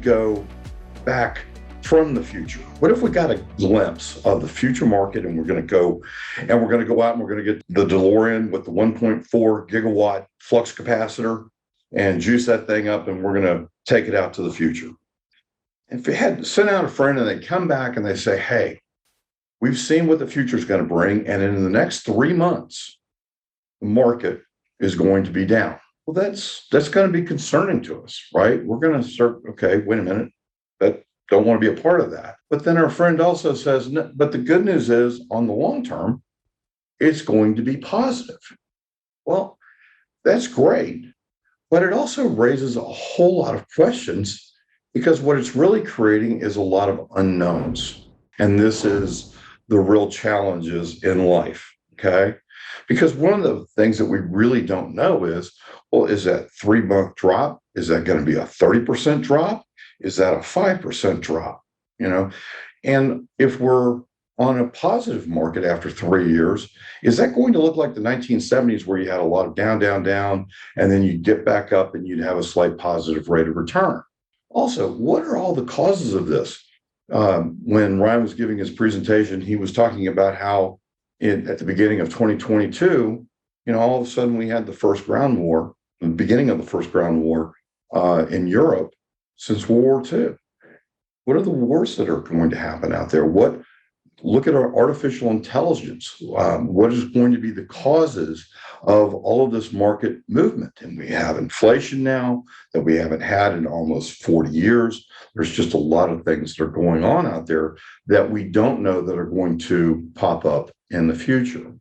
go back from the future? What if we got a glimpse of the future market and we're going to go out and we're going to get the DeLorean with the 1.4 gigawatt flux capacitor and juice that thing up and we're going to take it out to the future. If you had sent out a friend and they come back and they say, hey, we've seen what the future is going to bring, and in the next 3 months, the market is going to be down. Well, that's going to be concerning to us, right? We're going to start, okay, wait a minute, don't want to be a part of that. But then our friend also says, no, but the good news is on the long term, it's going to be positive. Well, that's great, but it also raises a whole lot of questions because what it's really creating is a lot of unknowns. And this is the real challenges in life, okay? Because one of the things that we really don't know is, well, is that 3-month drop? Is that going to be a 30% drop? Is that a 5% drop? And if we're on a positive market after 3 years, is that going to look like the 1970s where you had a lot of down, down, down, and then you'd get back up and you'd have a slight positive rate of return? Also, what are all the causes of this? When Ryan was giving his presentation, he was talking about how at the beginning of 2022, all of a sudden we had the first ground war, the beginning of the first ground war in Europe since World War II. What are the wars that are going to happen out there? Look at our artificial intelligence. What is going to be the causes of all of this market movement? And we have inflation now that we haven't had in almost 40 years. There's just a lot of things that are going on out there that we don't know that are going to pop up in the future.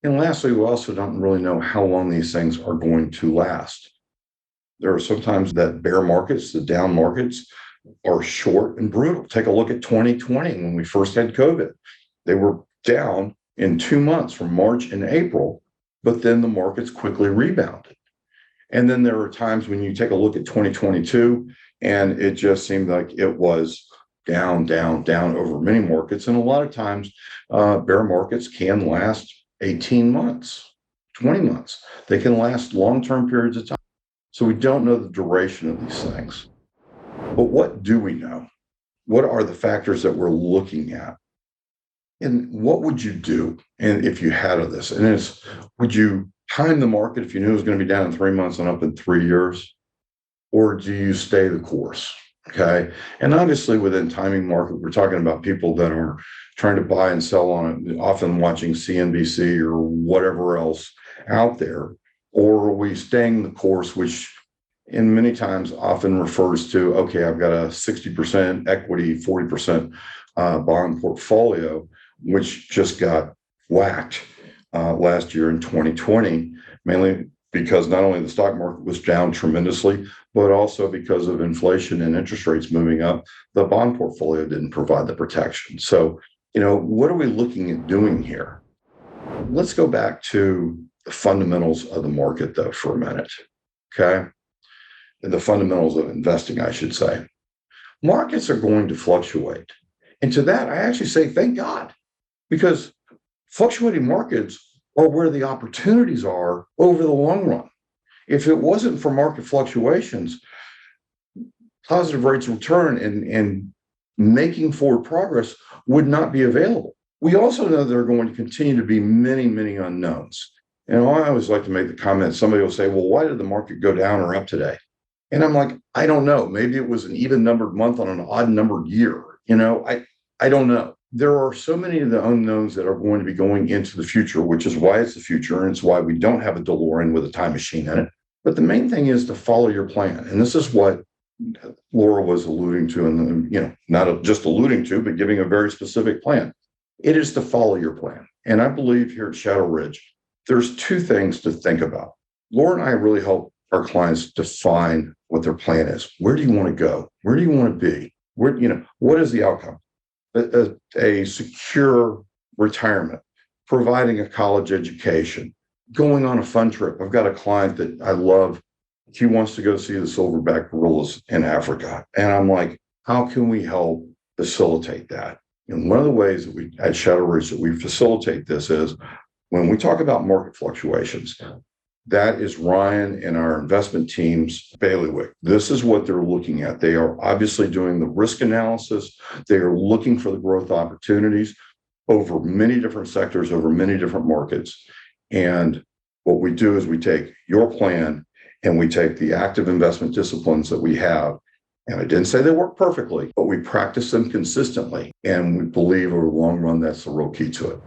And lastly, we also don't really know how long these things are going to last. There are sometimes that bear markets, the down markets, are short and brutal. Take a look at 2020 when we first had COVID. They were down in 2 months from March and April, but then the markets quickly rebounded. And then there are times when you take a look at 2022 and it just seemed like it was down, down, down over many markets. And a lot of times bear markets can last 18 months, 20 months. They can last long-term periods of time. So we don't know the duration of these things. But what do we know? What are the factors that we're looking at? And what would you do if you had of this? And would you time the market if you knew it was going to be down in 3 months and up in 3 years? Or do you stay the course? Okay. And obviously within timing market, we're talking about people that are trying to buy and sell on it, often watching CNBC or whatever else out there. Or are we staying the course, which in many times often refers to, okay, I've got a 60% equity, 40% bond portfolio, which just got whacked last year in 2020, mainly because not only the stock market was down tremendously, but also because of inflation and interest rates moving up, the bond portfolio didn't provide the protection. So, what are we looking at doing here? Let's go back to the fundamentals of the market, though, for a minute, okay? The fundamentals of investing, I should say. Markets are going to fluctuate. And to that, I actually say, thank God, because fluctuating markets are where the opportunities are over the long run. If it wasn't for market fluctuations, positive rates of return and making forward progress would not be available. We also know there are going to continue to be many, many unknowns. And I always like to make the comment, somebody will say, well, why did the market go down or up today? And I'm like, I don't know. Maybe it was an even numbered month on an odd numbered year. I don't know. There are so many of the unknowns that are going to be going into the future, which is why it's the future. And it's why we don't have a DeLorean with a time machine in it. But the main thing is to follow your plan. And this is what Laura was alluding to, and not just alluding to, but giving a very specific plan. It is to follow your plan. And I believe here at Shadow Ridge, there's two things to think about. Laura and I really help our clients define what their plan is. Where do you want to go? Where do you want to be? What is the outcome? A secure retirement, providing a college education, going on a fun trip. I've got a client that I love. He wants to go see the silverback gorillas in Africa. And I'm like, how can we help facilitate that? And one of the ways that we at Shadow Ridge that we facilitate this is when we talk about market fluctuations, That is Ryan and our investment team's bailiwick. This is what they're looking at. They are obviously doing the risk analysis. They are looking for the growth opportunities over many different sectors, over many different markets. And what we do is we take your plan and we take the active investment disciplines that we have. And I didn't say they work perfectly, but we practice them consistently. And we believe over the long run, that's the real key to it.